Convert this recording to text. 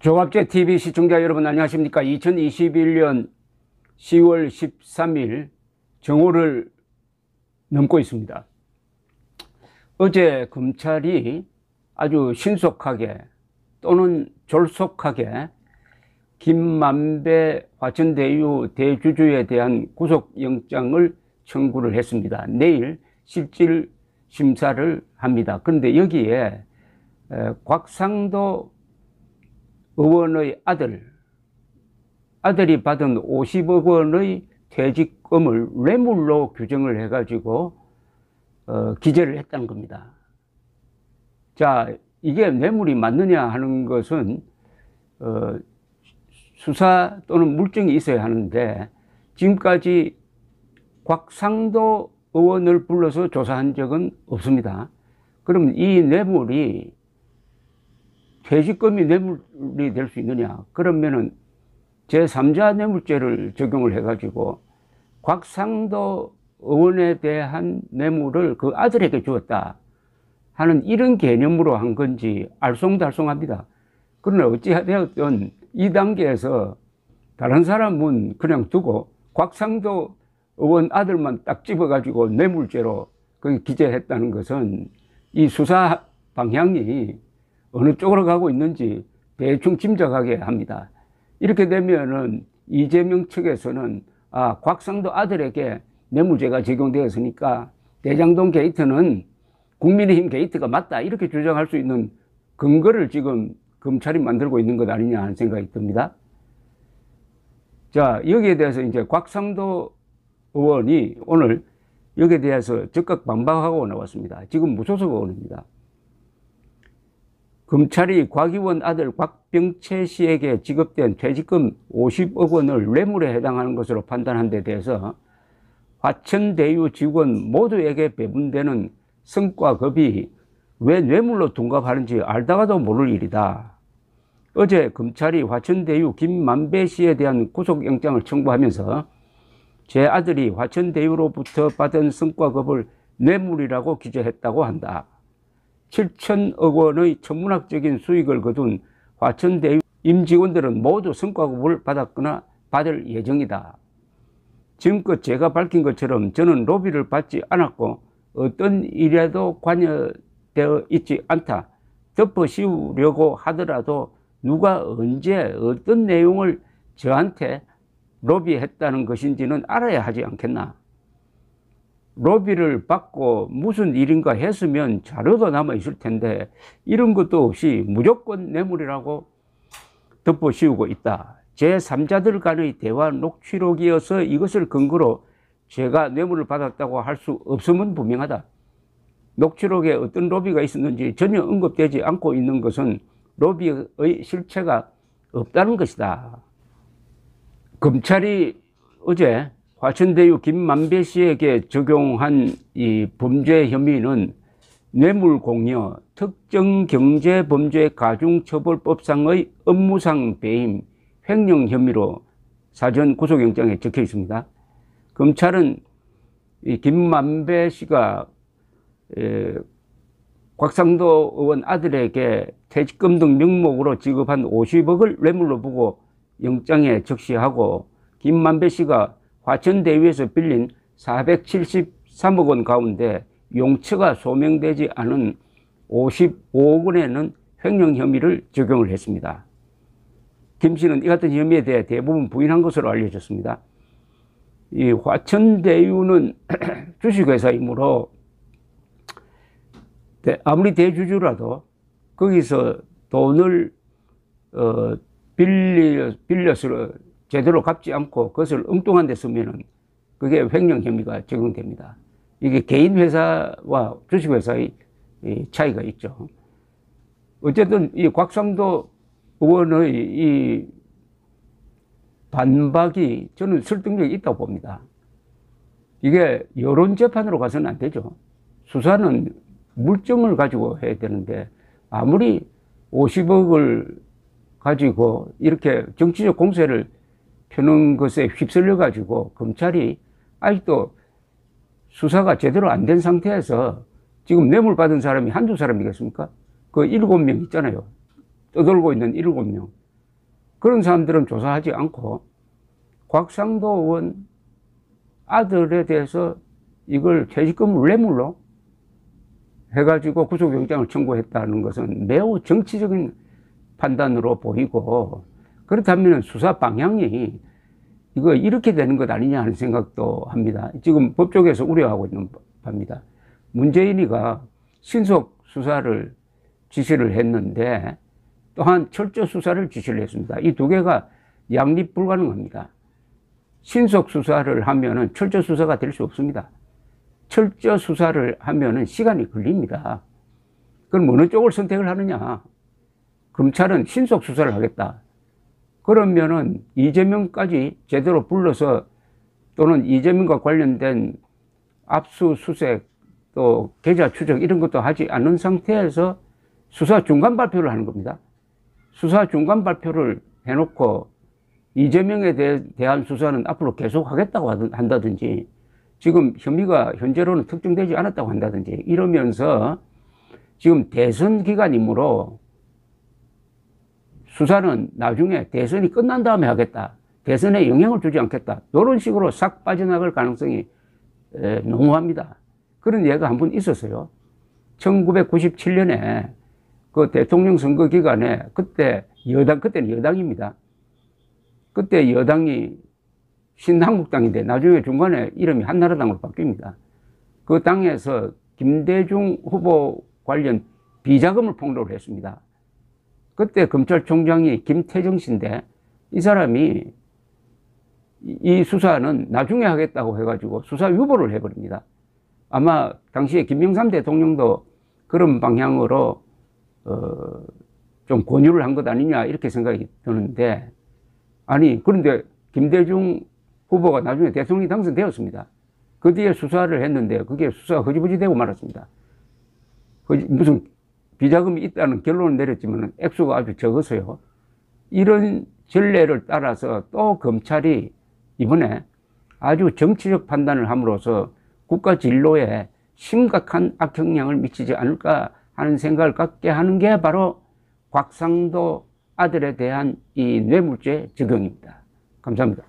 조갑제 TV 시청자 여러분 안녕하십니까? 2021년 10월 13일 정오를 넘고 있습니다. 어제 검찰이 아주 신속하게 또는 졸속하게 김만배 화천대유 대주주에 대한 구속영장을 청구를 했습니다. 내일 실질 심사를 합니다. 그런데 여기에 곽상도 의원의 아들이 받은 50억 원의 퇴직금을 뇌물로 규정을 해가지고 기재를 했다는 겁니다. 자, 이게 뇌물이 맞느냐 하는 것은 수사 또는 물증이 있어야 하는데 지금까지 곽상도 의원을 불러서 조사한 적은 없습니다. 그럼 이 뇌물이 퇴직금이 뇌물이 될 수 있느냐? 그러면은 제3자 뇌물죄를 적용을 해가지고 곽상도 의원에 대한 뇌물을 그 아들에게 주었다 하는 이런 개념으로 한 건지 알쏭달쏭합니다. 그러나 어찌되었든 이 단계에서 다른 사람은 그냥 두고 곽상도 의원 아들만 딱 집어가지고 뇌물죄로 기재했다는 것은 이 수사 방향이 어느 쪽으로 가고 있는지 대충 짐작하게 합니다. 이렇게 되면은 이재명 측에서는 곽상도 아들에게 뇌물죄가 적용되었으니까 대장동 게이트는 국민의힘 게이트가 맞다 이렇게 주장할 수 있는 근거를 지금 검찰이 만들고 있는 것 아니냐 하는 생각이 듭니다. 자, 여기에 대해서 이제 곽상도 의원이 오늘 여기에 대해서 적극 반박하고 나왔습니다. 지금 무소속 의원입니다. 검찰이 곽 의원 아들 곽병채 씨에게 지급된 퇴직금 50억 원을 뇌물에 해당하는 것으로 판단한 데 대해서 화천대유 직원 모두에게 배분되는 성과급이 왜 뇌물로 둔갑하는지 알다가도 모를 일이다. 어제 검찰이 화천대유 김만배 씨에 대한 구속영장을 청구하면서 제 아들이 화천대유로부터 받은 성과급을 뇌물이라고 기재했다고 한다. 7천억 원의 천문학적인 수익을 거둔 화천대유 임직원들은 모두 성과급을 받았거나 받을 예정이다. 지금껏 제가 밝힌 것처럼 저는 로비를 받지 않았고 어떤 일에도 관여되어 있지 않다. 덮어씌우려고 하더라도 누가 언제 어떤 내용을 저한테 로비했다는 것인지는 알아야 하지 않겠나. 로비를 받고 무슨 일인가 했으면 자료도 남아 있을 텐데 이런 것도 없이 무조건 뇌물이라고 덮어씌우고 있다. 제3자들 간의 대화 녹취록이어서 이것을 근거로 제가 뇌물을 받았다고 할 수 없음은 분명하다. 녹취록에 어떤 로비가 있었는지 전혀 언급되지 않고 있는 것은 로비의 실체가 없다는 것이다. 검찰이 어제 화천대유 김만배 씨에게 적용한 이 범죄 혐의는 뇌물공여, 특정경제범죄가중처벌법상의 업무상 배임, 횡령 혐의로 사전 구속영장에 적혀 있습니다. 검찰은 이 김만배 씨가 곽상도 의원 아들에게 퇴직금 등 명목으로 지급한 50억을 뇌물로 보고 영장에 적시하고 김만배 씨가 화천대유에서 빌린 473억 원 가운데 용처가 소명되지 않은 55억 원에는 횡령 혐의를 적용을 했습니다. 김 씨는 이 같은 혐의에 대해 대부분 부인한 것으로 알려졌습니다. 이 화천대유는 주식회사이므로 아무리 대주주라도 거기서 돈을 빌려서 제대로 갚지 않고 그것을 엉뚱한 데 쓰면은 그게 횡령 혐의가 적용됩니다. 이게 개인 회사와 주식회사의 차이가 있죠. 어쨌든 이 곽상도 의원의 이 반박이 저는 설득력이 있다고 봅니다. 이게 여론재판으로 가서는 안 되죠. 수사는 물증을 가지고 해야 되는데 아무리 50억을 가지고 이렇게 정치적 공세를 펴는 것에 휩쓸려 가지고 검찰이 아직도 수사가 제대로 안 된 상태에서 지금 뇌물 받은 사람이 한두 사람이겠습니까? 그 7명 있잖아요. 떠돌고 있는 7명. 그런 사람들은 조사하지 않고 곽상도 의원 아들에 대해서 이걸 퇴직금 뇌물로 해가지고 구속영장을 청구했다는 것은 매우 정치적인 판단으로 보이고, 그렇다면 수사 방향이 이거 이렇게 되는 것 아니냐 하는 생각도 합니다. 지금 법조계에서 우려하고 있는 바입니다. 문재인이가 신속 수사를 지시를 했는데 또한 철저 수사를 지시를 했습니다. 이 두 개가 양립 불가능합니다. 신속 수사를 하면은 철저 수사가 될 수 없습니다. 철저 수사를 하면은 시간이 걸립니다. 그럼 어느 쪽을 선택을 하느냐? 검찰은 신속 수사를 하겠다. 그러면은 이재명까지 제대로 불러서 또는 이재명과 관련된 압수수색 또 계좌 추적 이런 것도 하지 않은 상태에서 수사 중간 발표를 하는 겁니다. 수사 중간 발표를 해놓고 이재명에 대한 수사는 앞으로 계속 하겠다고 한다든지, 지금 혐의가 현재로는 특정되지 않았다고 한다든지 이러면서 지금 대선 기간이므로 수사는 나중에 대선이 끝난 다음에 하겠다, 대선에 영향을 주지 않겠다, 이런 식으로 싹 빠져나갈 가능성이 농후합니다. 그런 예가 한 번 있었어요. 1997년에 그 대통령 선거 기간에 그때는 여당입니다. 그때 여당이 신한국당인데 나중에 중간에 이름이 한나라당으로 바뀝니다. 그 당에서 김대중 후보 관련 비자금을 폭로를 했습니다. 그때 검찰총장이 김태정 씨인데 이 사람이 이 수사는 나중에 하겠다고 해가지고 수사 유보를 해버립니다. 아마 당시에 김영삼 대통령도 그런 방향으로 좀 권유를 한 것 아니냐 이렇게 생각이 드는데, 아니 그런데 김대중 후보가 나중에 대통령이 당선되었습니다. 그 뒤에 수사를 했는데 그게 수사가 흐지부지 되고 말았습니다. 무슨 비자금이 있다는 결론을 내렸지만 액수가 아주 적어서요. 이런 전례를 따라서 또 검찰이 이번에 아주 정치적 판단을 함으로써 국가 진로에 심각한 악영향을 미치지 않을까 하는 생각을 갖게 하는 게 바로 곽상도 아들에 대한 이 뇌물죄 적용입니다. 감사합니다.